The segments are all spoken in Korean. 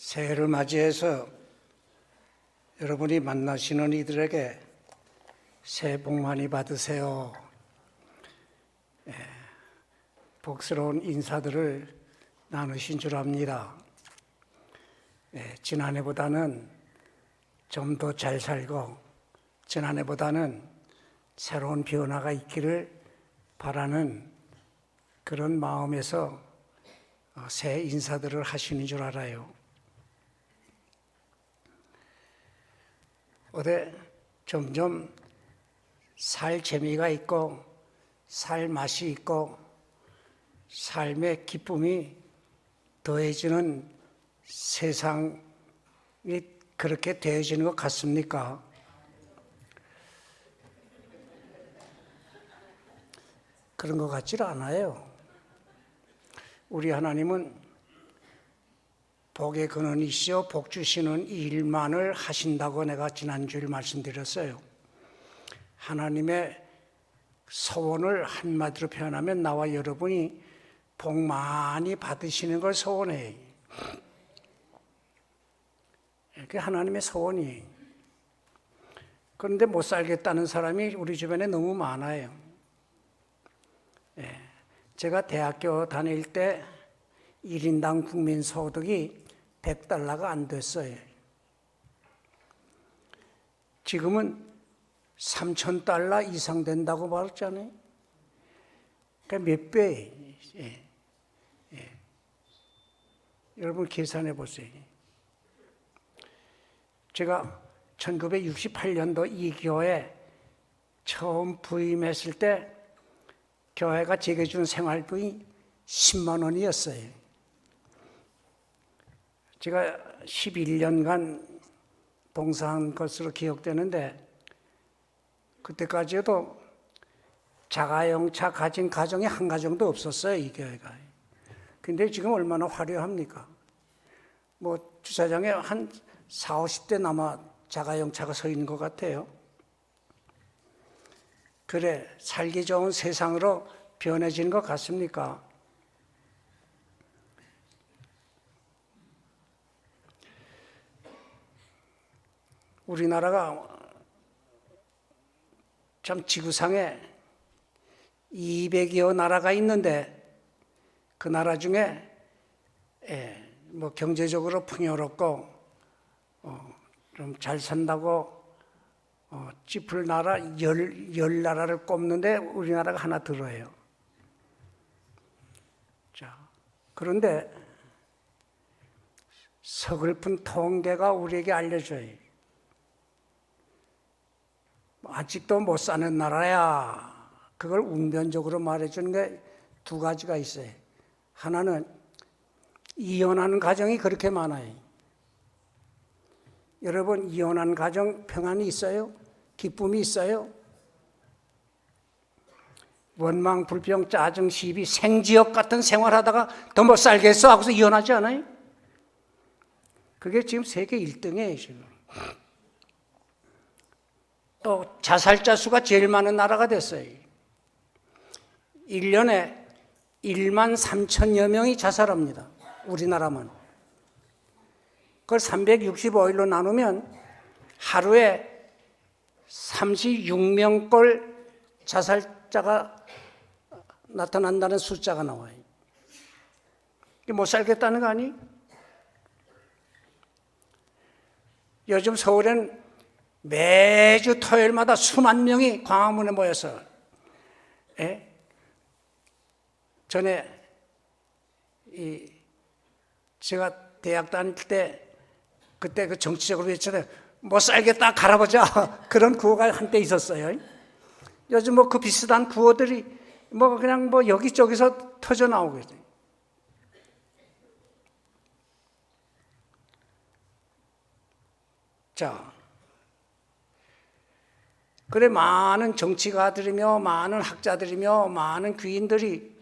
새해를 맞이해서 여러분이 만나시는 이들에게 새해 복 많이 받으세요. 복스러운 인사들을 나누신 줄 압니다. 지난해보다는 좀 더 잘 살고 지난해보다는 새로운 변화가 있기를 바라는 그런 마음에서 새해 인사들을 하시는 줄 알아요. 어제 점점 살 재미가 있고 살 맛이 있고 삶의 기쁨이 더해지는 세상이 그렇게 되어지는 것 같습니까? 그런 것 같질 않아요. 우리 하나님은 복의 근원이시여 복 주시는 일만을 하신다고 내가 지난주에 말씀드렸어요. 하나님의 소원을 한마디로 표현하면 나와 여러분이 복 많이 받으시는 걸 소원해요. 그게 하나님의 소원이에요. 그런데 못 살겠다는 사람이 우리 주변에 너무 많아요. 제가 대학교 다닐 때 1인당 국민 소득이 $100가 안 됐어요. 지금은 $3,000 이상 된다고 말했잖아요. 그러니까 몇 배예요. 여러분 계산해 보세요. 제가 1968년도 이 교회 처음 부임했을 때 교회가 제게 준 생활비이 10만 원이었어요. 제가 11년간 봉사한 것으로 기억되는데 그때까지 해도 자가용차 가진 가정이 한 가정도 없었어요, 이 교회가. 근데 지금 얼마나 화려합니까? 뭐 주차장에 한 40, 50대 남아 자가용차가 서 있는 것 같아요. 그래, 살기 좋은 세상으로 변해지는 것 같습니까? 우리나라가 참 지구상에 200여 나라가 있는데 그 나라 중에 뭐 경제적으로 풍요롭고 좀 잘 산다고 짚을 나라 10나라를 꼽는데 우리나라가 하나 들어요. 자, 그런데 서글픈 통계가 우리에게 알려줘요. 아직도 못 사는 나라야. 그걸 웅변적으로 말해주는 게 두 가지가 있어요. 하나는 이혼하는 가정이 그렇게 많아요. 여러분, 이혼한 가정 평안이 있어요? 기쁨이 있어요? 원망, 불평, 짜증, 시비, 생지역 같은 생활하다가 더 못 살겠어 하고서 이혼하지 않아요? 그게 지금 세계 1등이에요, 지금. 또 자살자 수가 제일 많은 나라가 됐어요. 1년에 1만 3천여 명이 자살합니다. 우리나라만. 그걸 365일로 나누면 하루에 36명꼴 자살자가 나타난다는 숫자가 나와요. 이게 못 살겠다는 거 아니? 요즘 서울엔 매주 토요일마다 수만 명이 광화문에 모여서 전에 제가 대학 다닐 때 그때 그 정치적으로 외쳤는데 못 살겠다 갈아보자 그런 구호가 한때 있었어요. 요즘 뭐 그 비슷한 구호들이 뭐 그냥 뭐 여기저기서 터져 나오고 있어요. 자, 그래 많은 정치가들이며 많은 학자들이며 많은 귀인들이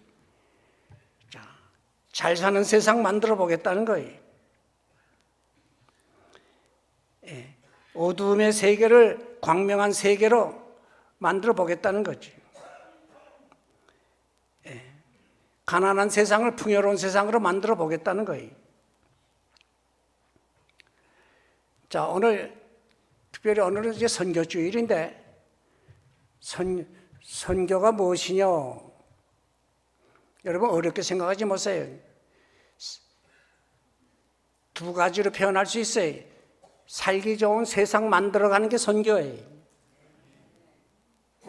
잘 사는 세상 만들어 보겠다는 거예요. 어두움의 세계를 광명한 세계로 만들어 보겠다는 거지. 가난한 세상을 풍요로운 세상으로 만들어 보겠다는 거예요. 자, 특별히 오늘은 이제 선교주일인데, 선교가 무엇이냐? 여러분, 어렵게 생각하지 마세요. 두 가지로 표현할 수 있어요. 살기 좋은 세상 만들어가는 게 선교예요.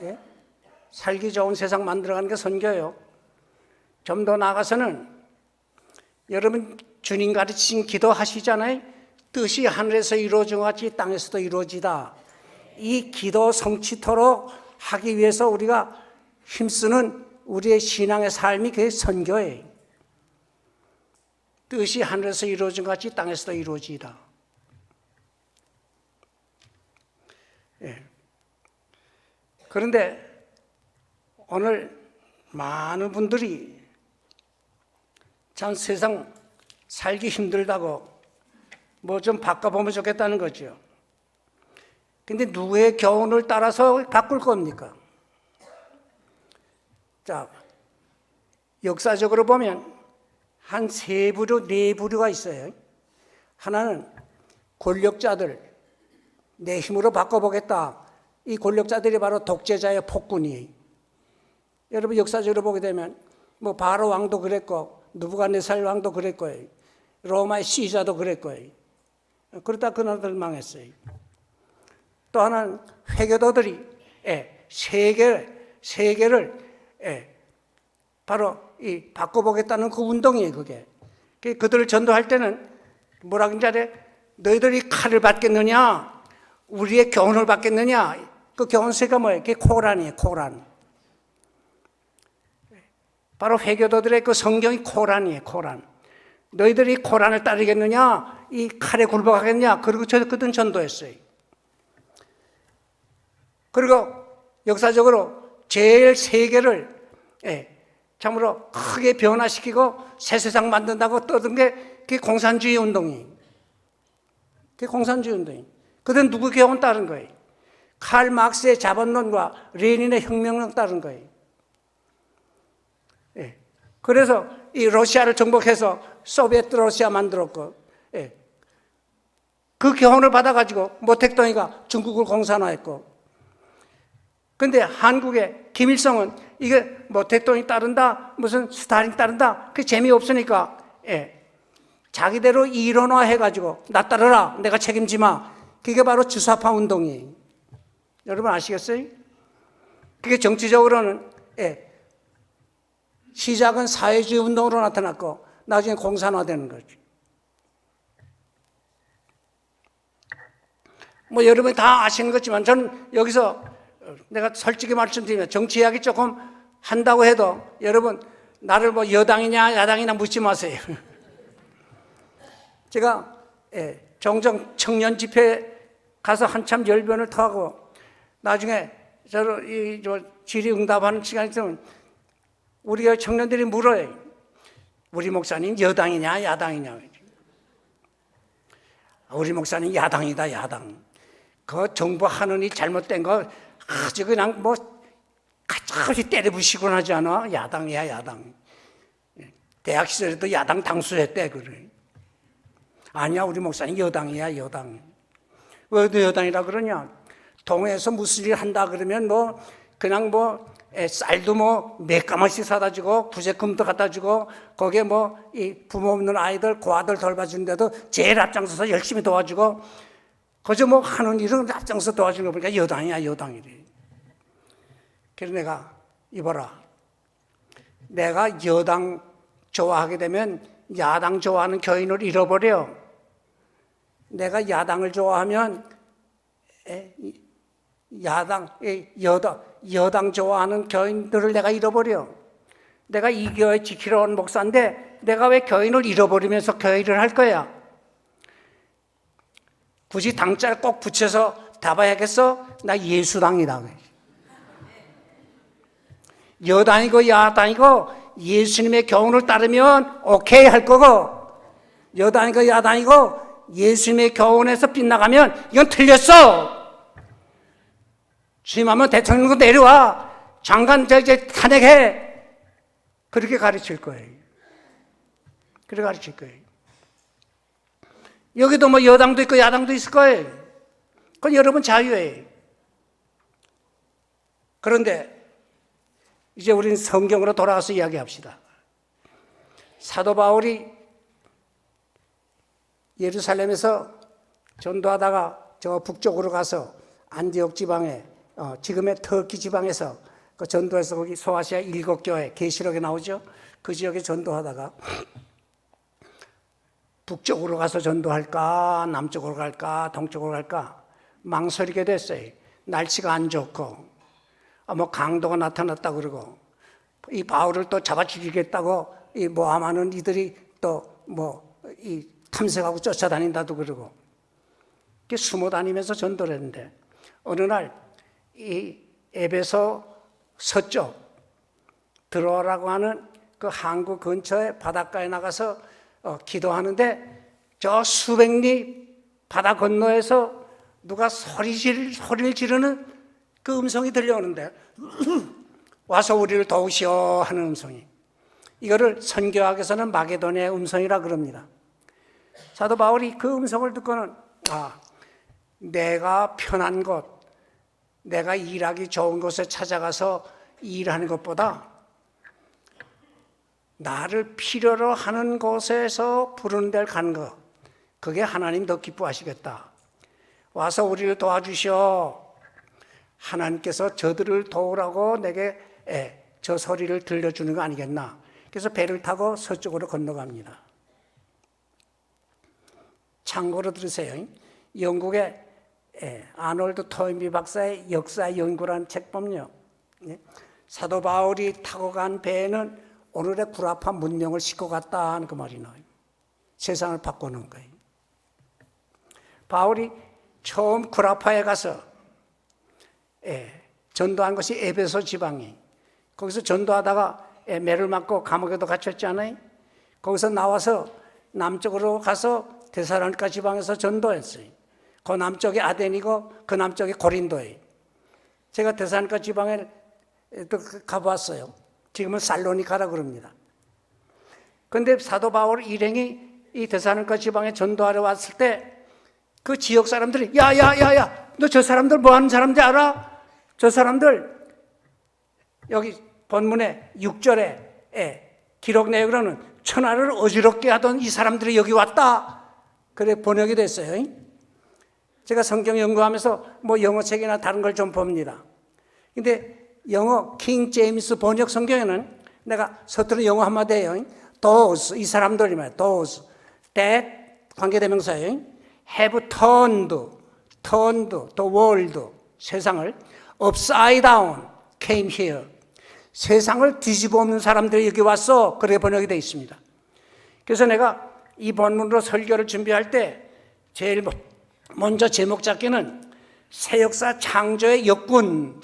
예? 살기 좋은 세상 만들어가는 게 선교예요. 좀 더 나아가서는 여러분 주님 가르치신 기도 하시잖아요. 뜻이 하늘에서 이루어진 것 같이 땅에서도 이루어지다. 이 기도 성취토록 하기 위해서 우리가 힘쓰는 우리의 신앙의 삶이 그게 선교예요. 뜻이 하늘에서 이루어진 것 같이 땅에서도 이루어지다. 예. 그런데 오늘 많은 분들이 참 세상 살기 힘들다고 뭐 좀 바꿔보면 좋겠다는 거죠. 근데 누구의 교훈을 따라서 바꿀 겁니까? 자, 역사적으로 보면 한 세 부류, 네 부류가 있어요. 하나는 권력자들, 내 힘으로 바꿔보겠다. 이 권력자들이 바로 독재자의 폭군이에요. 여러분 역사적으로 보게 되면 뭐 바로 왕도 그랬고 느부갓네살 왕도 그랬고 로마의 시자도 그랬고 그러다 그 나라들 망했어요. 또 하나는 회교도들이 세계를 바로 이 바꿔보겠다는 그 운동이에요. 그게 그들을 전도할 때는 뭐라 그러는지 너희들이 칼을 받겠느냐 우리의 교훈을 받겠느냐. 그 교훈세가 뭐예요? 그게 코란이에요. 코란. 바로 회교도들의 그 성경이 코란이에요. 코란. 너희들이 코란을 따르겠느냐 이 칼에 굴복하겠느냐. 그리고 그들은 전도했어요. 그리고 역사적으로 제일 세계를 참으로 크게 변화시키고 새 세상 만든다고 떠든 게 그게 공산주의 운동이에요. 그게 공산주의 운동이에요. 그들은 누구 교훈 따른 거예요? 칼 막스의 자본론과 레닌의 혁명론 따른 거예요. 그래서 이 러시아를 정복해서 소비에트 러시아 만들었고, 그 교훈을 받아가지고 모택동이가 중국을 공산화했고, 근데 한국의 김일성은 이게 모택동이 따른다, 무슨 스탈린 따른다, 그 재미없으니까, 자기대로 이론화 해가지고, 나 따르라, 내가 책임지마. 그게 바로 주사파 운동이에요. 여러분 아시겠어요? 그게 정치적으로는, 시작은 사회주의 운동으로 나타났고, 나중에 공산화되는 거죠. 뭐 여러분이 다 아시는 거지만, 저는 여기서 내가 솔직히 말씀드리면 정치 이야기 조금 한다고 해도 여러분 나를 뭐 여당이냐 야당이냐 묻지 마세요. 제가 종종 청년 집회 가서 한참 열변을 토하고 나중에 저 질의응답하는 시간이 있으면 우리가 청년들이 물어요. 우리 목사님 여당이냐 야당이냐. 우리 목사님 야당이다 야당. 그 정부 하느니 잘못된 거 아주 그냥 뭐 가차없이 때려부시곤 하지 않아? 야당이야 야당. 대학 시절에도 야당 당수했대 그래. 아니야 우리 목사님 여당이야 여당. 왜 여당이라 그러냐? 동해에서 무슨 일 한다 그러면 뭐 그냥 뭐 쌀도 뭐 몇 가마씩 사다 주고 구제금도 갖다 주고 거기에 뭐 이 부모 없는 아이들 고아들 돌봐주는데도 제일 앞장서서 열심히 도와주고 그저 뭐 하는 일은 앞장서 도와주는 거 보니까 여당이야 여당이래. 그래서 내가 이봐라. 내가 여당 좋아하게 되면 야당 좋아하는 교인을 잃어버려. 내가 야당을 좋아하면 여당 좋아하는 교인들을 내가 잃어버려. 내가 이 교회 지키러 온 목사인데 내가 왜 교인을 잃어버리면서 교회를 할 거야? 굳이 당자를 꼭 붙여서 답해야겠어? 나 예수당이다. 여당이고 야당이고 예수님의 교훈을 따르면 오케이 할 거고 여당이고 야당이고 예수님의 교훈에서 빗나가면 이건 틀렸어. 주임하면 대통령도 내려와. 장관 이제 탄핵해. 그렇게 가르칠 거예요. 그렇게 가르칠 거예요. 여기도 뭐 여당도 있고 야당도 있을 거예요. 그건 여러분 자유예요. 그런데 이제 우리는 성경으로 돌아가서 이야기합시다. 사도 바울이 예루살렘에서 전도하다가 저 북쪽으로 가서 안디옥 지방에 지금의 터키 지방에서 그 전도해서 거기 소아시아 7교회 계시록에 나오죠. 그 지역에 전도하다가 북쪽으로 가서 전도할까 남쪽으로 갈까 동쪽으로 갈까 망설이게 됐어요. 날씨가 안 좋고 뭐 강도가 나타났다 그러고 이 바울을 또 잡아 죽이겠다고 이 모함하는 이들이 또 뭐 이 탐색하고 쫓아다닌다도 그러고 숨어 다니면서 전도를 했는데 어느 날 이 에베소 서쪽 들어오라고 하는 그 항구 근처에 바닷가에 나가서 기도하는데 저 수백 리 바다 건너에서 누가 소리를 지르는 그 음성이 들려오는데 와서 우리를 도우시오 하는 음성이, 이거를 선교학에서는 마게도니아의 음성이라 그럽니다. 사도 바울이 그 음성을 듣고는 내가 편한 곳, 내가 일하기 좋은 곳에 찾아가서 일하는 것보다 나를 필요로 하는 곳에서 부르는 데를 가는 것, 그게 하나님 더 기뻐하시겠다. 와서 우리를 도와주시오. 하나님께서 저들을 도우라고 내게 저 소리를 들려주는 거 아니겠나. 그래서 배를 타고 서쪽으로 건너갑니다. 참고로 들으세요. 영국의 아놀드 토인비 박사의 역사 연구라는 책 보면요, 사도 바울이 타고 간 배에는 오늘의 구라파 문명을 싣고 갔다 하는 그 말이 나와요. 세상을 바꾸는 거예요. 바울이 처음 구라파에 가서 전도한 것이 에베소 지방이, 거기서 전도하다가 매를 맞고 감옥에도 갇혔잖아요. 거기서 나와서 남쪽으로 가서 데살로니가 지방에서 전도했어요. 그 남쪽이 아덴이고 그 남쪽이 고린도예요. 제가 데살로니가 지방에 가봤어요. 지금은 살로니카라고 그럽니다. 그런데 사도 바울 일행이 이 데살로니가 지방에 전도하러 왔을 때 그 지역 사람들이 야야야야, 너 저 사람들 뭐 하는 사람인지 알아? 저 사람들 여기 본문에 6절에 기록 내용으로는 천하를 어지럽게 하던 이 사람들이 여기 왔다, 그래 번역이 됐어요. 제가 성경 연구하면서 뭐 영어책이나 다른 걸 좀 봅니다. 근데 영어 킹 제임스 번역 성경에는 내가 서투른 영어 한마디예요. Those, 이 사람들이 말이에요. Those that 관계대명사예요. Have turned the world, 세상을 upside down came here. 세상을 뒤집어 엎는 사람들이 여기 왔어. 그래 번역이 되어 있습니다. 그래서 내가 이 본문으로 설교를 준비할 때 제일 먼저 제목 잡기는 새 역사 창조의 역군,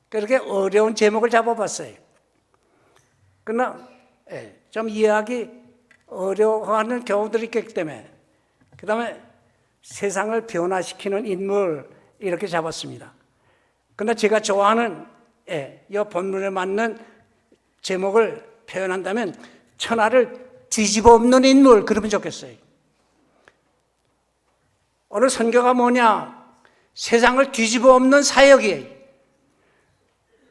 그렇게 어려운 제목을 잡아봤어요. 그러나 좀 이해하기 어려워하는 경우들이 있기 때문에 그 다음에 세상을 변화시키는 인물 이렇게 잡았습니다. 그러나 제가 좋아하는 이 본문에 맞는 제목을 표현한다면 천하를 뒤집어 엎는 인물, 그러면 좋겠어요. 오늘 선교가 뭐냐? 세상을 뒤집어 엎는 사역이에요.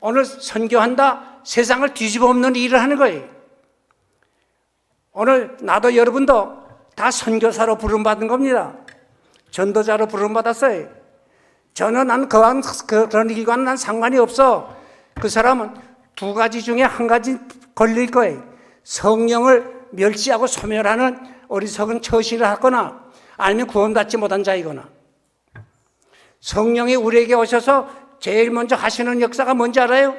오늘 선교한다, 세상을 뒤집어 엎는 일을 하는 거예요. 오늘 나도 여러분도 다 선교사로 부름받은 겁니다. 전도자로 부름받았어요. 저는 난 그런 일과는 난 상관이 없어. 그 사람은 두 가지 중에 한 가지 걸릴 거예요. 성령을 멸시하고 소멸하는 어리석은 처신을 하거나 아니면 구원받지 못한 자이거나. 성령이 우리에게 오셔서 제일 먼저 하시는 역사가 뭔지 알아요?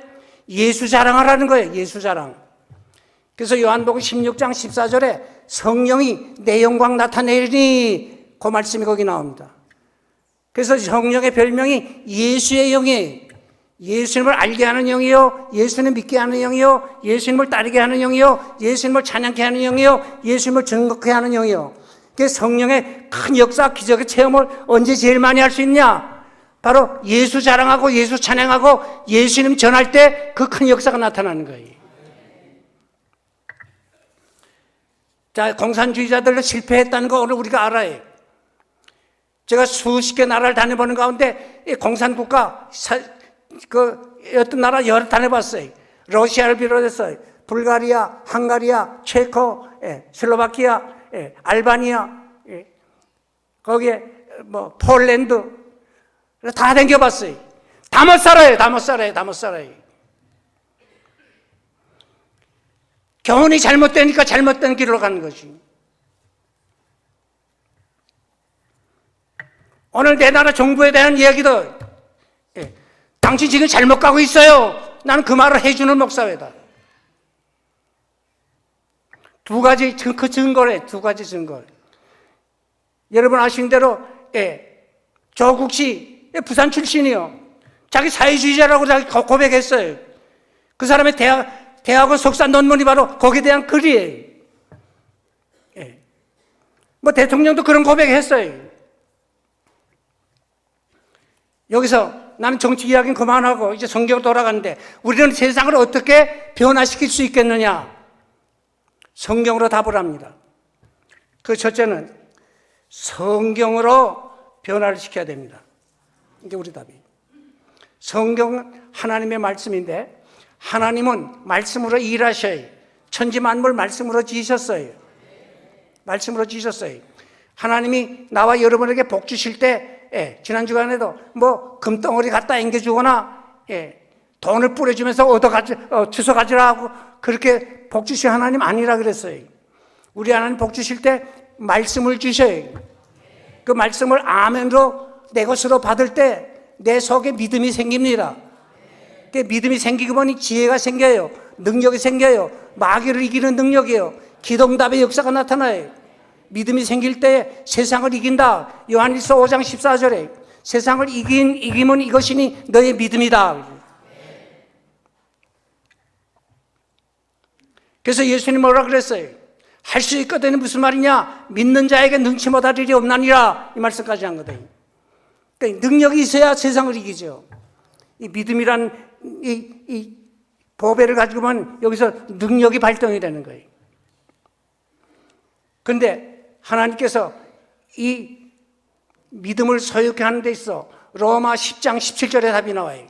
예수 자랑하라는 거예요. 예수 자랑. 그래서 요한복음 16장 14절에 성령이 내 영광 나타내리니, 그 말씀이 거기 나옵니다. 그래서 성령의 별명이 예수의 영이에요. 예수님을 알게 하는 영이요, 예수님 믿게 하는 영이요, 예수님을 따르게 하는 영이요, 예수님을 찬양케 하는 영이요, 예수님을 증거케 하는 영이요. 그 성령의 큰 역사, 기적의 체험을 언제 제일 많이 할 수 있냐? 바로 예수 자랑하고 예수 찬양하고 예수님 전할 때 그 큰 역사가 나타나는 거예요. 자, 공산주의자들로 실패했다는 거 오늘 우리가 알아요. 제가 수십 개 나라를 다녀보는 가운데 이 공산국가 어떤 나라 여러 다녀봤어요. 러시아를 비롯해서 불가리아, 헝가리아, 체코, 슬로바키아, 알바니아, 거기에 뭐 폴란드 다 다녀봤어요. 다 못 살아요. 다 못 살아요. 다 못 살아요. 교훈이 잘못되니까 잘못된 길로 가는 것이. 오늘 내 나라 정부에 대한 이야기도 당신 지금 잘못 가고 있어요. 나는 그 말을 해주는 목사회다. 두 가지 그 증거래. 두 가지 증거. 여러분 아시는 대로 조국 씨 부산 출신이요. 자기 사회주의자라고 자기 고백했어요. 그 사람의 대학원 석사 논문이 바로 거기에 대한 글이에요. 뭐 대통령도 그런 고백했어요. 여기서 나는 정치 이야기는 그만하고 이제 성경으로 돌아가는데 우리는 세상을 어떻게 변화시킬 수 있겠느냐? 성경으로 답을 합니다. 그 첫째는 성경으로 변화를 시켜야 됩니다. 이게 우리 답이. 성경은 하나님의 말씀인데 하나님은 말씀으로 일하셔요. 천지 만물 말씀으로 지으셨어요. 말씀으로 지으셨어요. 하나님이 나와 여러분에게 복 주실 때 지난 주간에도 뭐 금덩어리 갖다 앵겨주거나 돈을 뿌려주면서 주워 가지라 하고 그렇게 복 주신 하나님 아니라 그랬어요. 우리 하나님 복 주실 때 말씀을 주셔요. 그 말씀을 아멘으로 내 것으로 받을 때 내 속에 믿음이 생깁니다. 그 믿음이 생기고 보니 지혜가 생겨요. 능력이 생겨요. 마귀를 이기는 능력이에요. 기동답의 역사가 나타나요. 믿음이 생길 때 세상을 이긴다. 요한일서 5장 14절에 세상을 이기면 이것이니 너의 믿음이다. 그래서 예수님 뭐라 그랬어요? 할 수 있거든 무슨 말이냐? 믿는 자에게 능치 못할 일이 없나니라. 이 말씀까지 한 거다. 그러니까 능력이 있어야 세상을 이기죠. 이 믿음이란 이 보배를 가지고 보면 여기서 능력이 발동이 되는 거예요. 그런데 하나님께서 이 믿음을 소유케 하는 데 있어 로마 10장 17절에 답이 나와요.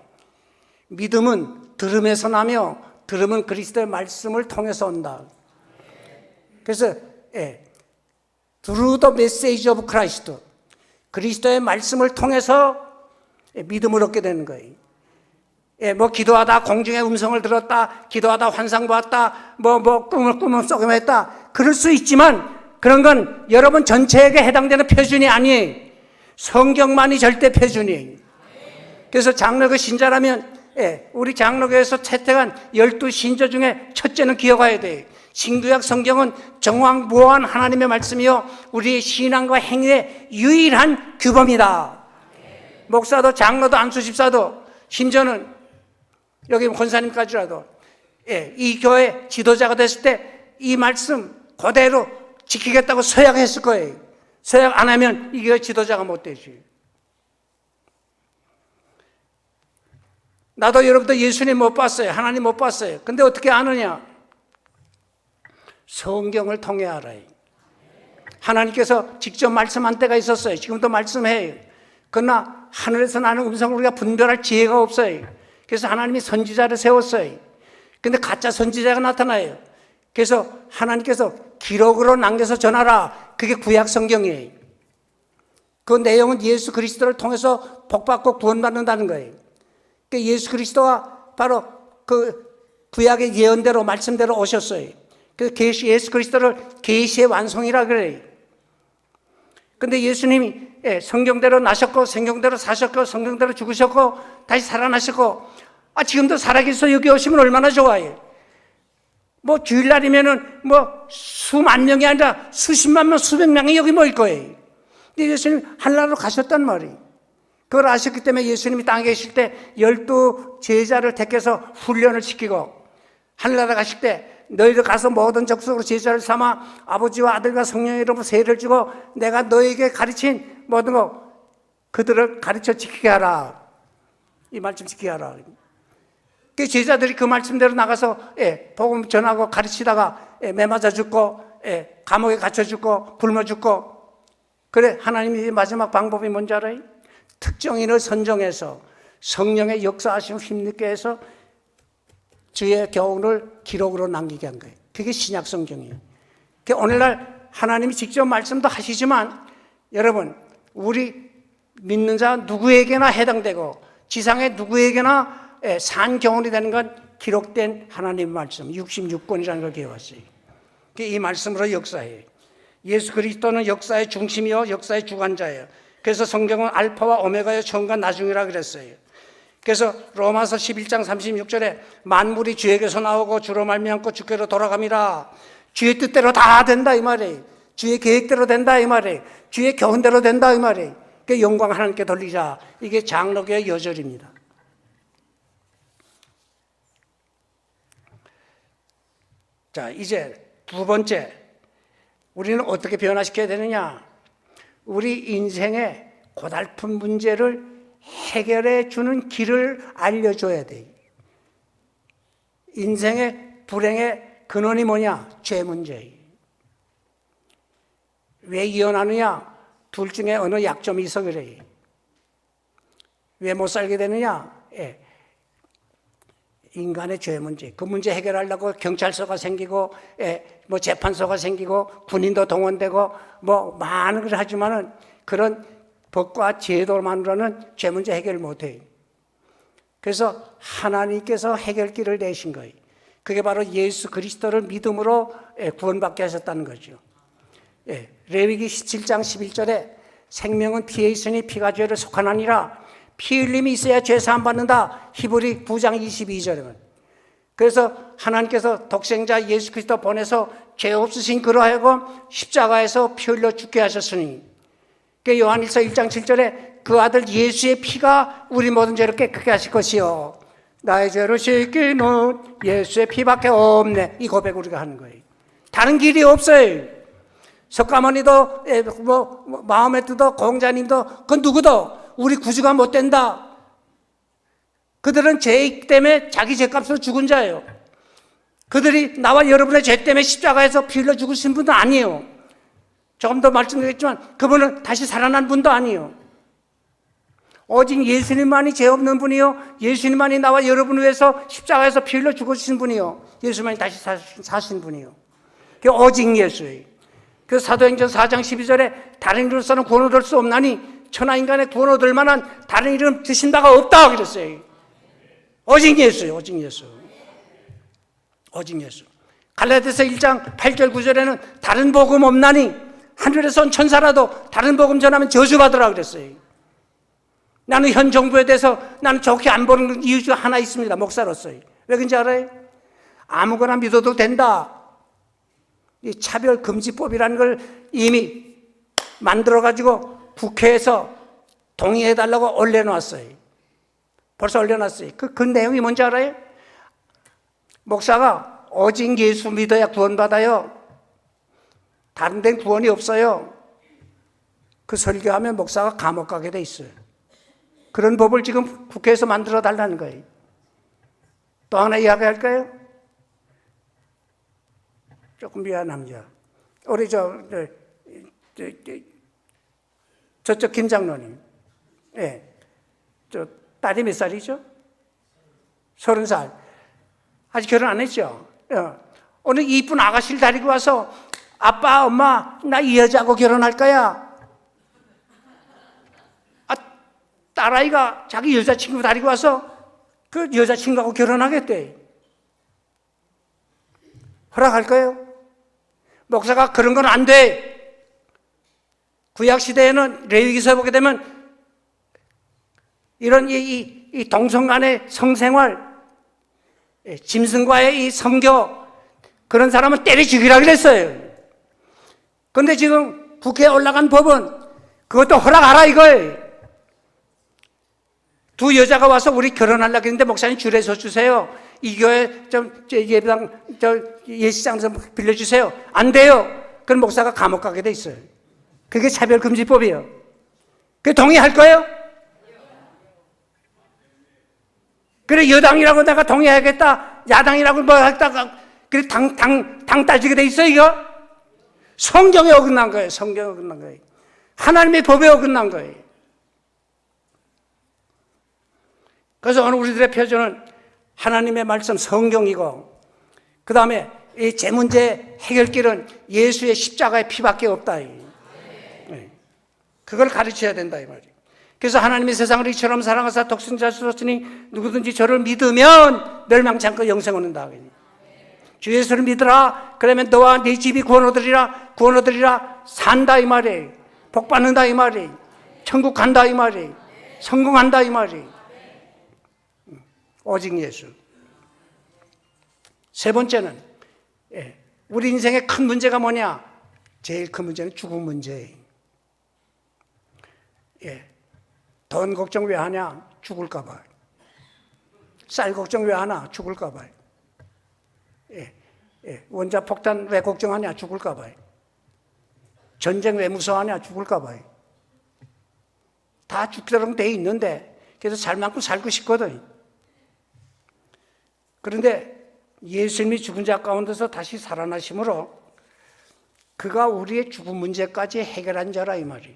믿음은 들음에서 나며 들음은 그리스도의 말씀을 통해서 온다. 그래서 through the message of Christ, 그리스도의 말씀을 통해서 믿음을 얻게 되는 거예요. 뭐 기도하다 공중의 음성을 들었다, 기도하다 환상 보았다, 꿈을 속에 했다. 그럴 수 있지만 그런 건 여러분 전체에게 해당되는 표준이 아니에요. 성경만이 절대 표준이에요. 그래서 장로교 신자라면 우리 장로교에서 채택한 12신조 중에 첫째는 기억해야 돼요. 신구약 성경은 정확무한 하나님의 말씀이요 우리의 신앙과 행위의 유일한 규범이다. 목사도 장로도 안수집사도 심지어는 여기 권사님까지라도 이 교회 지도자가 됐을 때 이 말씀 그대로 지키겠다고 서약했을 거예요. 서약 안 하면 이 교회 지도자가 못 되지. 나도 여러분도 예수님 못 봤어요. 하나님 못 봤어요. 근데 어떻게 아느냐? 성경을 통해 알아요. 하나님께서 직접 말씀한 때가 있었어요. 지금도 말씀해요. 그러나 하늘에서 나는 음성을 우리가 분별할 지혜가 없어요. 그래서 하나님이 선지자를 세웠어요. 근데 가짜 선지자가 나타나요. 그래서 하나님께서 기록으로 남겨서 전하라. 그게 구약 성경이에요. 그 내용은 예수 그리스도를 통해서 복받고 구원받는다는 거예요. 그러니까 예수 그리스도가 바로 그 구약의 예언대로 말씀대로 오셨어요. 그래서 예수 그리스도를 계시의 완성이라 그래요. 근데 예수님이 성경대로 나셨고 성경대로 사셨고 성경대로 죽으셨고 다시 살아나셨고 지금도 살아계셔서 여기 오시면 얼마나 좋아요. 뭐 주일날이면은 뭐 수만 명이 아니라 수십만 명 수백 명이 여기 모일 거예요. 근데 예수님 하늘나라로 가셨단 말이에요. 그걸 아셨기 때문에 예수님이 땅에 계실 때 12 제자를 택해서 훈련을 시키고 하늘나라 가실 때 너희들 가서 모든 족속으로 제자를 삼아 아버지와 아들과 성령의 이름으로 세례를 주고 내가 너희에게 가르친 모든 거 그들을 가르쳐 지키게 하라. 이 말씀 지키게 하라. 그 제자들이 그 말씀대로 나가서 복음 전하고 가르치다가 매 맞아 죽고 감옥에 갇혀 죽고 굶어 죽고 그래, 하나님이 마지막 방법이 뭔지 알아요? 특정인을 선정해서 성령의 역사하심을 힘있게 해서 주의 교훈을 기록으로 남기게 한 거예요. 그게 신약 성경이에요. 오늘날 하나님이 직접 말씀도 하시지만 여러분, 우리 믿는 자 누구에게나 해당되고 지상의 누구에게나 산 교훈이 되는 건 기록된 하나님의 말씀 66권이라는 걸 기억하세요. 이 말씀으로 역사해요. 예수 그리스도는 역사의 중심이요 역사의 주관자예요. 그래서 성경은 알파와 오메가의 처음과 나중이라 그랬어요. 그래서 로마서 11장 36절에 만물이 주에게서 나오고 주로 말미암고 주께로 돌아갑니다. 주의 뜻대로 다 된다 이 말이에요. 주의 계획대로 된다 이 말이에요. 주의 교훈대로 된다 이 말이에요. 그 영광 하나님께 돌리자. 이게 장로교의 여절입니다. 자, 이제 두 번째, 우리는 어떻게 변화시켜야 되느냐? 우리 인생의 고달픈 문제를 해결해 주는 길을 알려줘야 돼요. 인생의 불행의 근원이 뭐냐? 죄 문제예요. 왜 이혼하느냐? 둘 중에 어느 약점이 있어 그래요. 왜 못 살게 되느냐? 인간의 죄 문제, 그 문제 해결하려고 경찰서가 생기고, 뭐 재판소가 생기고, 군인도 동원되고, 뭐 많은 걸 하지만은 그런 법과 제도만으로는 죄 문제 해결 못 해요. 그래서 하나님께서 해결길을 내신 거예요. 그게 바로 예수 그리스도를 믿음으로 구원받게 하셨다는 거죠. 레위기 17장 11절에 생명은 피에 있으니 피가 죄를 속하나니라. 피 흘림이 있어야 죄 사함 받는다. 히브리 9장 22절에. 그래서 하나님께서 독생자 예수 그리스도 보내서 죄 없으신 그러하여금 십자가에서 피 흘려 죽게 하셨으니, 요한일서 1장 7절에 그 아들 예수의 피가 우리 모든 죄를 깨끗게 하실 것이요 나의 죄를 씻기는 예수의 피밖에 없네. 이 고백을 우리가 하는 거예요. 다른 길이 없어요. 석가모니도 뭐 마호메트도 공자님도 그 누구도 우리 구주가 못 된다. 그들은 죄 때문에 자기 죄값으로 죽은 자예요. 그들이 나와 여러분의 죄 때문에 십자가에서 피 흘려 죽으신 분도 아니에요. 조금 더 말씀드렸지만 그분은 다시 살아난 분도 아니에요. 오직 예수님만이 죄 없는 분이요, 예수님만이 나와 여러분을 위해서 십자가에서 피 흘려 죽으신 분이요, 예수님만이 다시 사신 분이요. 그게 오직 예수예요. 그 사도행전 4장 12절에 다른 이로서는 구원 얻을 수 없나니 천하인간의 구원 얻을 만한 다른 이름 주신 바가 없다 그랬어요. 오직 예수예요. 오직 예수. 오직 예수. 갈라디아서 1장 8절 9절에는 다른 복음 없나니 하늘에서 온 천사라도 다른 복음 전하면 저주받으라 그랬어요. 나는 현 정부에 대해서 나는 좋게 안 보는 이유 중 하나 있습니다. 목사로서요. 왜 그런지 알아요? 아무거나 믿어도 된다. 이 차별금지법이라는 걸 이미 만들어가지고 국회에서 동의해달라고 올려놨어요. 벌써 올려놨어요. 그 내용이 뭔지 알아요? 목사가 오직 예수 믿어야 구원받아요. 다른 데는 구원이 없어요. 그 설교하면 목사가 감옥 가게 돼 있어요. 그런 법을 지금 국회에서 만들어 달라는 거예요. 또 하나 이야기할까요? 조금 미안합니다. 우리 저쪽 김 장로님, 저 딸이 몇 살이죠? 30살. 아직 결혼 안 했죠? 오늘 이쁜 아가씨를 데리고 와서 아빠, 엄마, 나 이 여자하고 결혼할 거야. 딸아이가 자기 여자친구 데리고 와서 그 여자친구하고 결혼하겠대. 허락할까요? 목사가 그런 건 안 돼. 구약시대에는 레위기서 보게 되면 이런 이 동성 간의 성생활, 짐승과의 이 성교, 그런 사람은 때려 죽이라 그랬어요. 그런데 지금 국회에 올라간 법은 그것도 허락하라 이거예요. 두 여자가 와서 우리 결혼하려고 했는데 목사님 줄에 서 주세요. 이 교회 좀 예배당 예식장 좀 빌려주세요. 안 돼요. 그럼 목사가 감옥 가게 돼 있어요. 그게 차별금지법이에요. 그게 동의할 거예요? 그래 여당이라고 내가 동의하겠다. 야당이라고 뭐 했다가 그래 당 따지게 돼 있어 이거? 성경에 어긋난 거예요. 성경에 어긋난 거예요. 하나님의 법에 어긋난 거예요. 그래서 오늘 우리들의 표준은 하나님의 말씀 성경이고, 그 다음에 이 제 문제 해결길은 예수의 십자가의 피밖에 없다. 그걸 가르쳐야 된다 이 말이에요. 그래서 하나님이 세상을 이처럼 사랑하사 독생자 주셨으니 누구든지 저를 믿으면 멸망치 않고 영생 얻는다. 주 예수를 믿으라. 그러면 너와 네 집이 구원 얻으리라. 산다 이 말이에요. 복 받는다 이 말이에요. 천국 간다 이 말이에요. 성공한다 이 말이에요. 오직 예수. 세 번째는 우리 인생의 큰 문제가 뭐냐? 제일 큰 문제는 죽음 문제예요. 돈 걱정 왜 하냐? 죽을까 봐. 쌀 걱정 왜 하나? 죽을까 봐. 원자 폭탄 왜 걱정하냐? 죽을까 봐. 전쟁 왜 무서워하냐? 죽을까 봐. 다 죽도록 돼 있는데, 그래서 살 만큼 살고 싶거든. 그런데 예수님이 죽은 자 가운데서 다시 살아나심으로 그가 우리의 죽음 문제까지 해결한 자라 이 말이에요.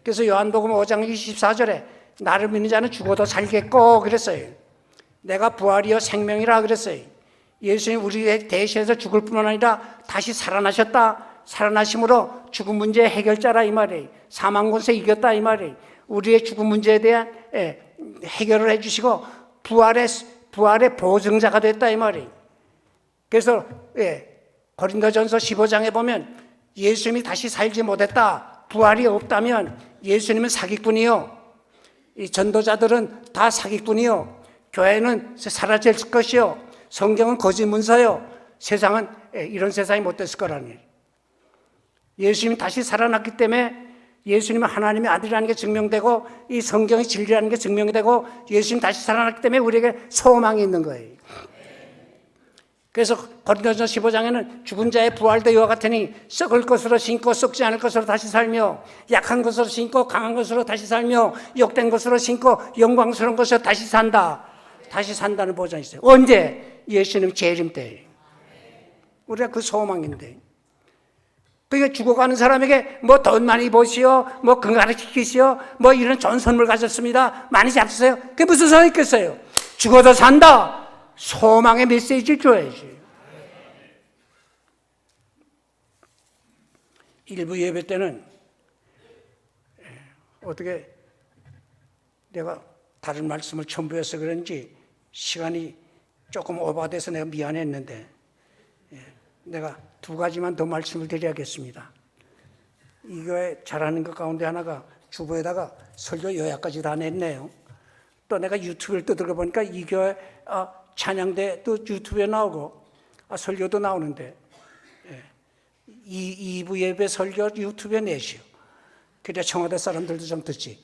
그래서 요한복음 5장 24절에 나를 믿는 자는 죽어도 살겠고 그랬어요. 내가 부활이요 생명이라 그랬어요. 예수님이 우리의 대신해서 죽을 뿐만 아니라 다시 살아나셨다. 살아나심으로 죽음 문제의 해결자라 이 말이에요. 사망 권세 이겼다 이 말이에요. 우리의 죽음 문제에 대한 해결을 해주시고 부활의 보증자가 됐다 이 말이에요. 그래서 고린도전서 15장에 보면 예수님이 다시 살지 못했다, 부활이 없다면 예수님은 사기꾼이요, 이 전도자들은 다 사기꾼이요, 교회는 사라질 것이요, 성경은 거짓 문서요, 세상은 이런 세상이 못 됐을 거라는 거예요. 예수님이 다시 살아났기 때문에 예수님은 하나님의 아들이라는 게 증명되고 이 성경이 진리라는 게 증명이 되고 예수님 다시 살아났기 때문에 우리에게 소망이 있는 거예요. 그래서 고린도전서 15장에는 죽은 자의 부활도 이와 같으니 썩을 것으로 신고 썩지 않을 것으로 다시 살며 약한 것으로 신고 강한 것으로 다시 살며 욕된 것으로 신고 영광스러운 것으로 다시 산다. 다시 산다는 보장이 있어요. 언제? 예수님 재림 때. 우리가 그 소망인데. 그러니까 죽어가는 사람에게 뭐 돈 많이 버시오, 뭐 건강을 지키시오, 뭐 이런 좋은 선물 가졌습니다, 많이 잡수세요. 그게 무슨 소용이 있겠어요? 죽어도 산다. 소망의 메시지를 줘야지. 일부 예배 때는 어떻게 내가 다른 말씀을 첨부해서 그런지 시간이 조금 오버돼서 내가 미안했는데 내가 두 가지만 더 말씀을 드려야겠습니다. 이 교회 잘하는 것 가운데 하나가 주보에다가 설교 요약까지 다 냈네요. 또 내가 유튜브를 떠들어 보니까 이 교회 찬양대도 유튜브에 나오고 설교도 나오는데 2부 예배 설교 유튜브에 내시오. 그래야 청와대 사람들도 좀 듣지.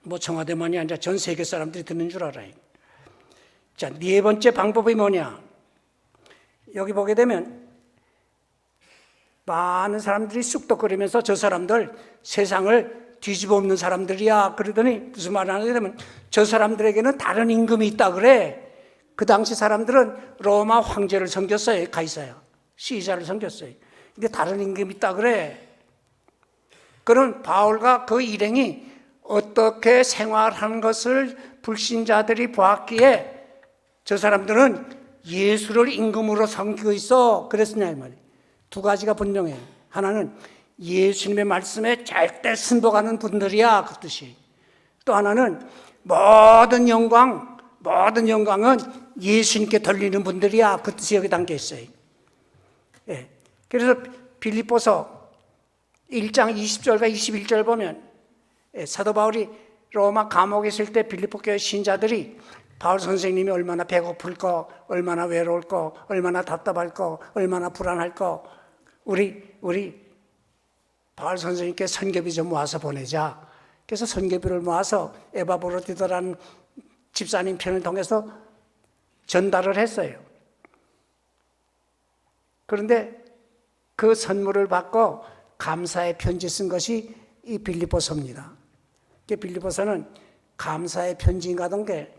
뭐 청와대만이 아니라 전 세계 사람들이 듣는 줄 알아요. 자, 네 번째 방법이 뭐냐? 여기 보게 되면 많은 사람들이 쑥덕거리면서 저 사람들 세상을 뒤집어 엎는 사람들이야 그러더니 무슨 말을 하냐 되면 저 사람들에게는 다른 임금이 있다 그래. 그 당시 사람들은 로마 황제를 섬겼어요. 가이사야 시자를 섬겼어요. 근데 다른 임금이 있다 그래. 그런 바울과 그 일행이 어떻게 생활하는 것을 불신자들이 보았기에 저 사람들은 예수를 임금으로 섬기고 있어 그랬으냐 이 말이에요. 두 가지가 분명해요. 하나는 예수님의 말씀에 절대 순복하는 분들이야 그 뜻이. 또 하나는 모든 영광은 예수님께 돌리는 분들이야 그 뜻이 여기 담겨 있어요. 그래서 빌립보서 1장 20절과 21절 보면 사도 바울이 로마 감옥에 있을 때 빌립보 교회 신자들이 바울 선생님이 얼마나 배고플 거, 얼마나 외로울 거, 얼마나 답답할 거, 얼마나 불안할 거, 우리 바울 선생님께 선교비 좀 모아서 보내자. 그래서 선교비를 모아서 에바브로디도라는 집사님 편을 통해서 전달을 했어요. 그런데 그 선물을 받고 감사의 편지 쓴 것이 이 빌립보서입니다. 빌립보서는 감사의 편지인가 하던 게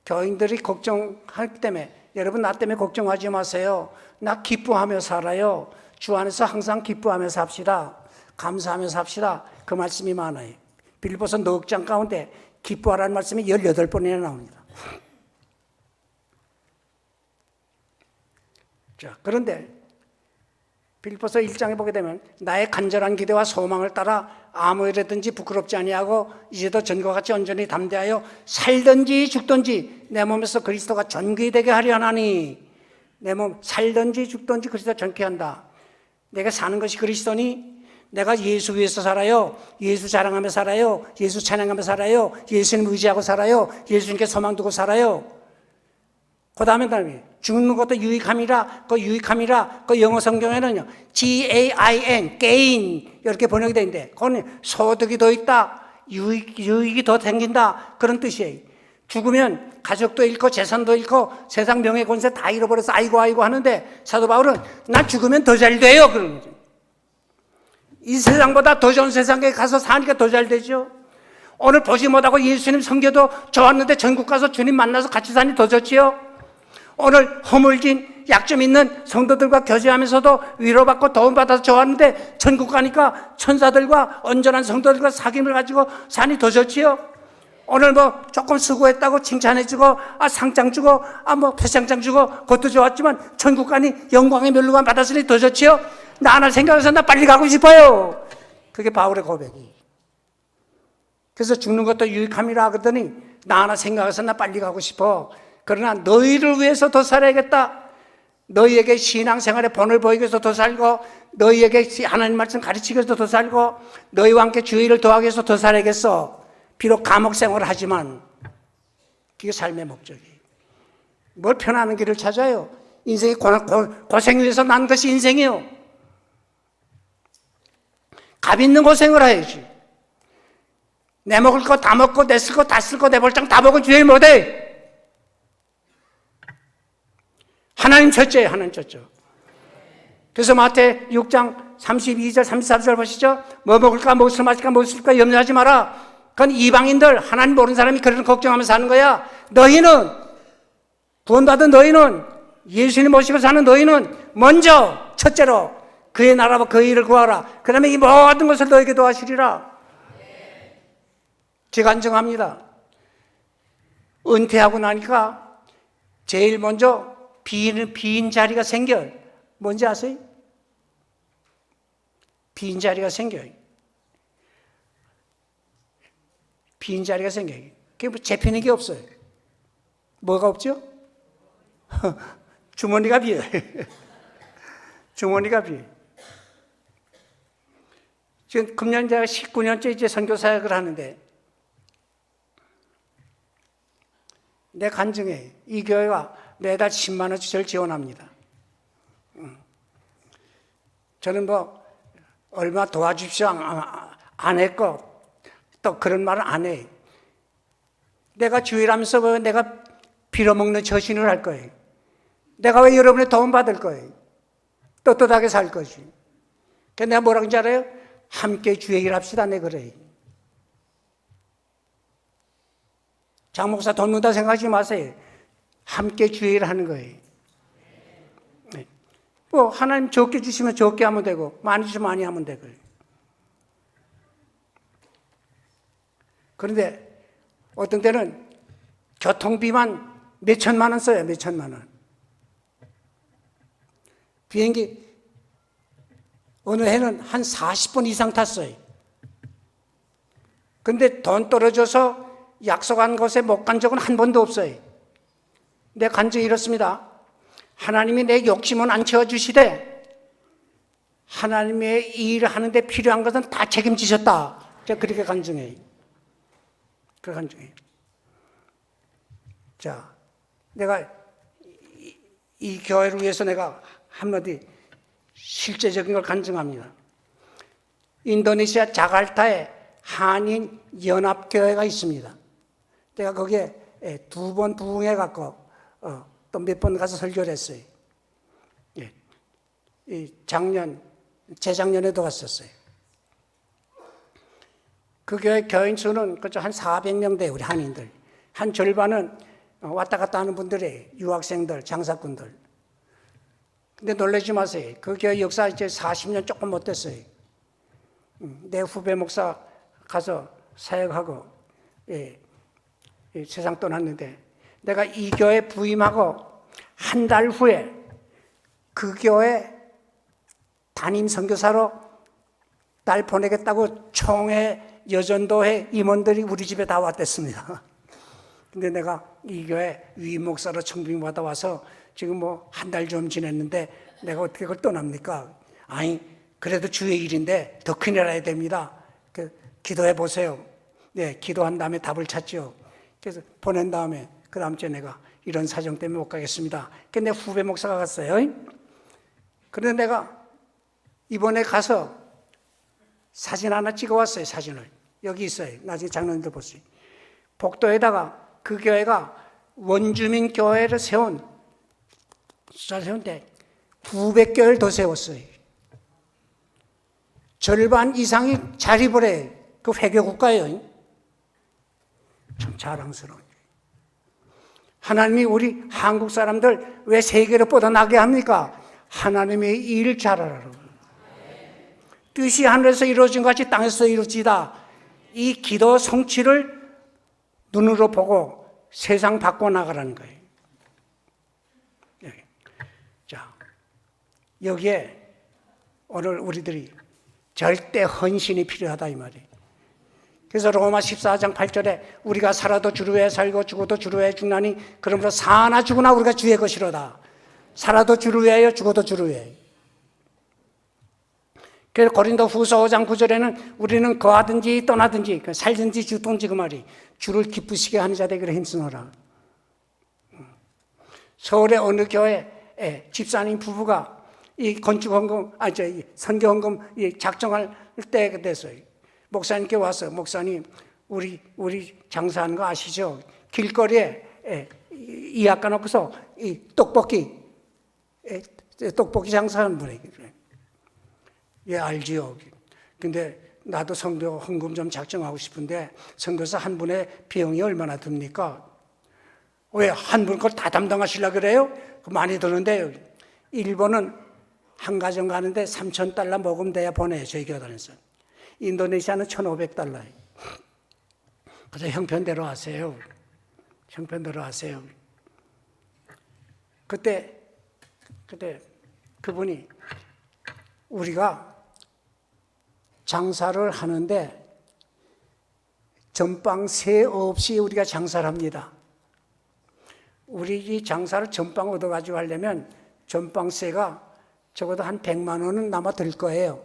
교인들이 걱정하기 때문에 여러분 나 때문에 걱정하지 마세요. 나 기뻐하며 살아요. 주 안에서 항상 기뻐하며 삽시다. 감사하며 삽시다. 그 말씀이 많아요. 빌립보서 넉 장 가운데 기뻐하라는 말씀이 18번이나 나옵니다. 자, 그런데 빌립보서 1장에 보게 되면 나의 간절한 기대와 소망을 따라 아무 일이든지 부끄럽지 아니하고 이제도 전과 같이 온전히 담대하여 살든지 죽든지 내 몸에서 그리스도가 전귀되게 하려 하나니. 내 몸 살든지 죽든지 그리스도가 전케 한다. 내가 사는 것이 그리스도니 내가 예수 위해서 살아요. 예수 자랑하며 살아요. 예수 찬양하며 살아요. 예수님 의지하고 살아요. 예수님께 소망 두고 살아요. 그 다음에 죽는 것도 유익함이라. 그 영어 성경에는요 gain, gain 이렇게 번역이 되는데 그건 소득이 더 있다, 유익이 더 생긴다 그런 뜻이에요. 죽으면 가족도 잃고 재산도 잃고 세상 명예 권세 다 잃어버려서 아이고 하는데 사도 바울은 난 죽으면 더 잘 돼요 그런 거죠. 이 세상보다 더 좋은 세상에 가서 사니까 더 잘 되죠. 오늘 보지 못하고 예수님 성교도 좋았는데 전국 가서 주님 만나서 같이 사니 더 좋지요. 오늘 허물진 약점 있는 성도들과 교제하면서도 위로받고 도움받아서 좋았는데 전국 가니까 천사들과 온전한 성도들과 사귐을 가지고 사니 더 좋지요. 오늘 뭐 조금 수고했다고 칭찬해주고 상장 주고 뭐 표창장 주고 그것도 좋았지만 천국 가니 영광의 멸루관 받았으니 더 좋지요. 나 하나 생각해서 나 빨리 가고 싶어요. 그게 바울의 고백이. 그래서 죽는 것도 유익함이라 하더니 나 하나 생각해서 나 빨리 가고 싶어. 그러나 너희를 위해서 더 살아야겠다. 너희에게 신앙생활의 본을 보이기 위해서 더 살고 너희에게 하나님 말씀 가르치기 위해서 더 살고 너희와 함께 주의를 더하기 위해서 더 살아야겠어. 비록 감옥 생활을 하지만 그게 삶의 목적이에요. 뭘 편안한 길을 찾아요. 인생이 고생 위해서 난 것이 인생이에요. 값 있는 고생을 해야지. 내 먹을 거 다 먹고 내 쓸 거 다 쓸 거 내 볼장 다 먹은 주의 못해. 하나님 첫째예요. 하나님 첫째. 그래서 마태 6장 32절 33절 보시죠. 뭐 먹을까 무엇을 마실까 무엇을까 염려하지 마라. 그건 이방인들 하나님 모르는 사람이 그런 걱정하면서 사는 거야. 너희는 구원받은 너희는 예수님 모시고 사는 너희는 먼저 첫째로 그의 나라와 그의 일을 구하라. 그 다음에 이 모든 것을 너에게 도와주리라. 제가 간증합니다. 은퇴하고 나니까 제일 먼저 빈 자리가 생겨요. 뭔지 아세요? 빈 자리가 생겨요. 빈 자리가 생겨요. 그게 뭐 잡히는 게 없어요. 뭐가 없죠? 주머니가 비어요. 주머니가 비어요. 지금 금년 제가 19년째 이제 선교사역을 하는데 내 간증에 이 교회가 매달 10만 원씩 저를 지원합니다. 저는 뭐 얼마 도와주십시오 안 했고 또 그런 말은 안 해. 내가 주일하면서 왜 내가 빌어먹는 처신을 할 거예요. 내가 왜 여러분의 도움 받을 거예요. 떳떳하게 살 거지. 그래서 내가 뭐라고 하는지 알아요? 함께 주의 일 합시다. 내 그래. 장 목사 돈 문다 생각하지 마세요. 함께 주의 일 하는 거예요. 네. 뭐 하나님 적게 주시면 적게 하면 되고 많이 주시면 많이 하면 되고. 그런데 어떤 때는 교통비만 몇 천만 원 써요. 몇 천만 원. 비행기 어느 해는 한 40번 이상 탔어요. 근데 돈 떨어져서 약속한 곳에 못 간 적은 한 번도 없어요. 내 간증이 이렇습니다. 하나님이 내 욕심은 안 채워주시되 하나님의 일을 하는데 필요한 것은 다 책임지셨다. 제가 그렇게 간증해요. 그 간증해요. 자, 내가 이 교회를 위해서 내가 한마디 실제적인 걸 간증합니다. 인도네시아 자karta에 한인 연합교회가 있습니다. 내가 거기에 2번 부흥해 갖고 또 몇 번 가서 설교를 했어요. 재작년에도 갔었어요. 그 교회 교인 수는 그저 한 400명 돼요. 우리 한인들. 한 절반은 왔다 갔다 하는 분들이 유학생들, 장사꾼들. 근데 놀라지 마세요. 그 교회 역사 이제 40년 조금 못 됐어요. 내 후배 목사 가서 사역하고 세상 떠났는데 내가 이 교회 부임하고 한 달 후에 그 교회 담임 선교사로 날 보내겠다고 총회 여전도회 임원들이 우리 집에 다 왔댔습니다. 근데 내가 이 교회 위임 목사로 청빙받아 와서 지금 뭐 한 달 좀 지냈는데 내가 어떻게 그걸 떠납니까? 아니 그래도 주의 일인데 더 큰일 나야 됩니다. 기도해 보세요. 네, 기도한 다음에 답을 찾죠. 그래서 보낸 다음에 그 다음 주에 내가 이런 사정 때문에 못 가겠습니다. 근데 후배 목사가 갔어요. 그런데 내가 이번에 가서 사진 하나 찍어왔어요. 사진을. 여기 있어요. 나중에 장로님들 보세요. 복도에다가 그 교회가 원주민 교회를 세운데 900교회를 더 세웠어요. 절반 이상이 자립을 해. 그 회교국가예요. 참 자랑스러운. 하나님이 우리 한국 사람들 왜 세계로 뻗어나게 합니까? 하나님의 일 잘하라고. 뜻이 하늘에서 이루어진 것 같이 땅에서 이루어지다. 이 기도 성취를 눈으로 보고 세상 바꿔나가라는 거예요. 자, 여기에 오늘 우리들이 절대 헌신이 필요하다 이 말이에요. 그래서 로마 14장 8절에 우리가 살아도 주를 위해 살고 죽어도 주를 위해 죽나니 그러므로 사나 죽으나 우리가 주의 것이로다. 살아도 주를 위하여 죽어도 주를 위하여. 그래서 고린도 후서 5장 9절에는 우리는 거하든지 떠나든지 살든지 죽든지 그 말이 주를 기쁘시게 하는 자 되기를 힘쓰노라. 서울의 어느 교회 집사님 부부가 이 건축헌금, 선교헌금 작정할 때 됐어요. 목사님께 와서 목사님 우리 장사하는 거 아시죠? 길거리에 이약 까놓고서 이 떡볶이 장사하는 분이 예 알지요. 근데 나도 선교 헌금 좀 작정하고 싶은데 선교사 한 분의 비용이 얼마나 듭니까? 왜 한 분 걸 다 담당하시려고 그래요? 많이 드는데 일본은 한 가정 가는데 $3,000 모금 돼야 보내요. 저희 교단에서. 인도네시아는 $1,500. 그래서 형편대로 하세요. 형편대로 하세요. 그때 그분이 우리가 장사를 하는데 전방세 없이 우리가 장사를 합니다. 우리 이 장사를 전방 얻어가지고 하려면 전방세가 적어도 한 100만 원은 남아 들 거예요.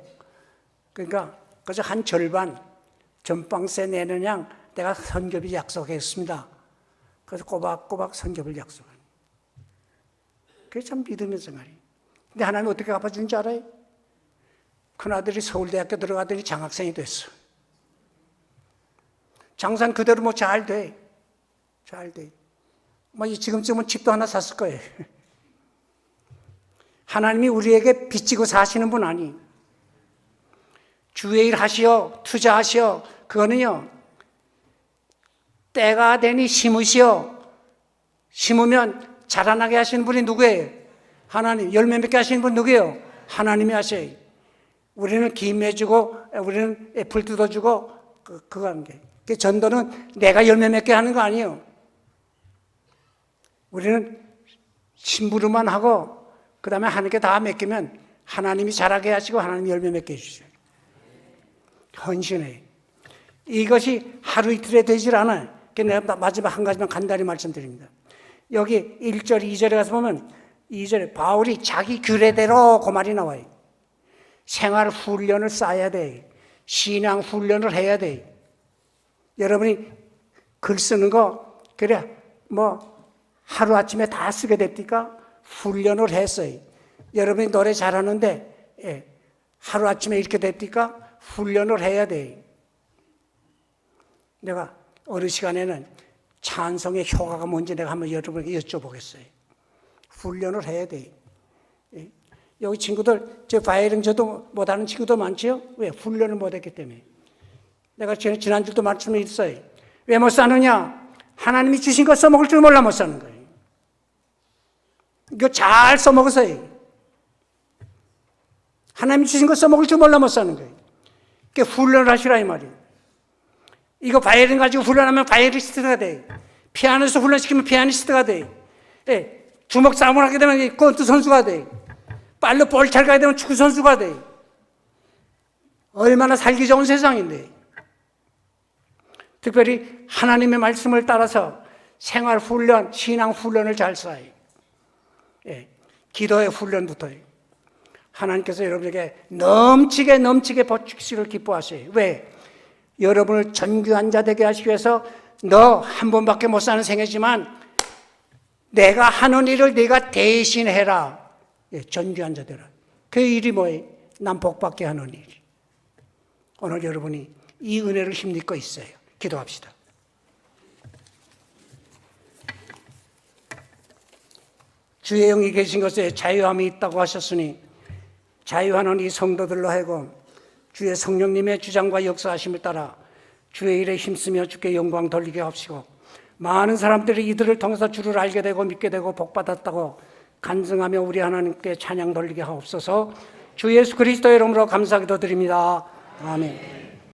그러니까 그래서 한 절반 전방세 내는 양 내가 선교비 약속했습니다. 그래서 꼬박꼬박 선교비를 약속합니다. 그게 참 믿음의 생활이에요. 근데 하나님 어떻게 갚아준 줄 알아요? 큰아들이 서울대학교 들어가더니 장학생이 됐어. 장사는 그대로 뭐 잘 돼. 잘 돼. 뭐 지금쯤은 집도 하나 샀을 거예요. 하나님이 우리에게 빚지고 사시는 분 아니. 주의 일 하시오, 투자하시오. 그거는요, 때가 되니 심으시오. 심으면 자라나게 하시는 분이 누구예요? 하나님. 열매 맺게 하시는 분 누구예요? 하나님이 하셔요. 우리는 김해주고, 우리는 불 뜯어주고, 그거 하는 게. 그 전도는 내가 열매 맺게 하는 거 아니에요. 우리는 심부름만 하고, 그 다음에 하나님께 다 맡기면 하나님이 자라게 하시고 하나님이 열매 맺게 해주셔요. 헌신해. 이것이 하루 이틀에 되질 않아요. 내가 마지막 한 가지만 간단히 말씀드립니다. 여기 1절, 2절에 가서 보면 2절에 바울이 자기 규례대로 그 말이 나와요. 생활 훈련을 쌓아야 돼. 신앙 훈련을 해야 돼. 여러분이 글 쓰는 거 그래 뭐 하루아침에 다 쓰게 됩니까? 훈련을 했어요. 여러분이 노래 잘하는데 하루아침에 이렇게 됩니까? 훈련을 해야 돼. 내가 어느 시간에는 찬송의 효과가 뭔지 내가 한번 여러분에게 여쭤보겠어요. 훈련을 해야 돼. 여기 친구들, 저 바이올린 저도 못하는 친구도 많지요? 왜? 훈련을 못했기 때문에. 내가 지난주도 말씀했어요. 왜 못 사느냐? 하나님이 주신 거 써먹을 줄 몰라 못 사는 거예요. 이거 잘 써먹으세요. 하나님이 주신 거 써먹을 줄 몰라 못 사는 거예요. 그러니까 훈련을 하시라 이 말이에요. 이거 바이올린 가지고 훈련하면 바이올리스트가 돼. 피아노에서 훈련시키면 피아니스트가 돼. 예, 주먹 싸움을 하게 되면 권투 선수가 돼. 빨로 볼찰 가게 되면 축구 선수가 돼. 얼마나 살기 좋은 세상인데. 특별히 하나님의 말씀을 따라서 생활 훈련, 신앙 훈련을 잘 쌓아요. 예, 기도의 훈련부터요. 하나님께서 여러분에게 넘치게 보축시를 기뻐하세요. 왜? 여러분을 전귀한 자 되게 하시기 위해서 너 한 번밖에 못 사는 생애지만 내가 하는 일을 네가 대신해라. 예, 전귀한 자 되라. 그 일이 뭐예요? 난 복받게 하는 일. 오늘 여러분이 이 은혜를 힘입고 있어요. 기도합시다. 주의 영이 계신 것에 자유함이 있다고 하셨으니 자유하는 이 성도들로 하여금 주의 성령님의 주장과 역사하심을 따라 주의 일에 힘쓰며 주께 영광 돌리게 하시고 많은 사람들이 이들을 통해서 주를 알게 되고 믿게 되고 복받았다고 간증하며 우리 하나님께 찬양 돌리게 하옵소서. 주 예수 그리스도의 이름으로 감사기도 드립니다. 아멘.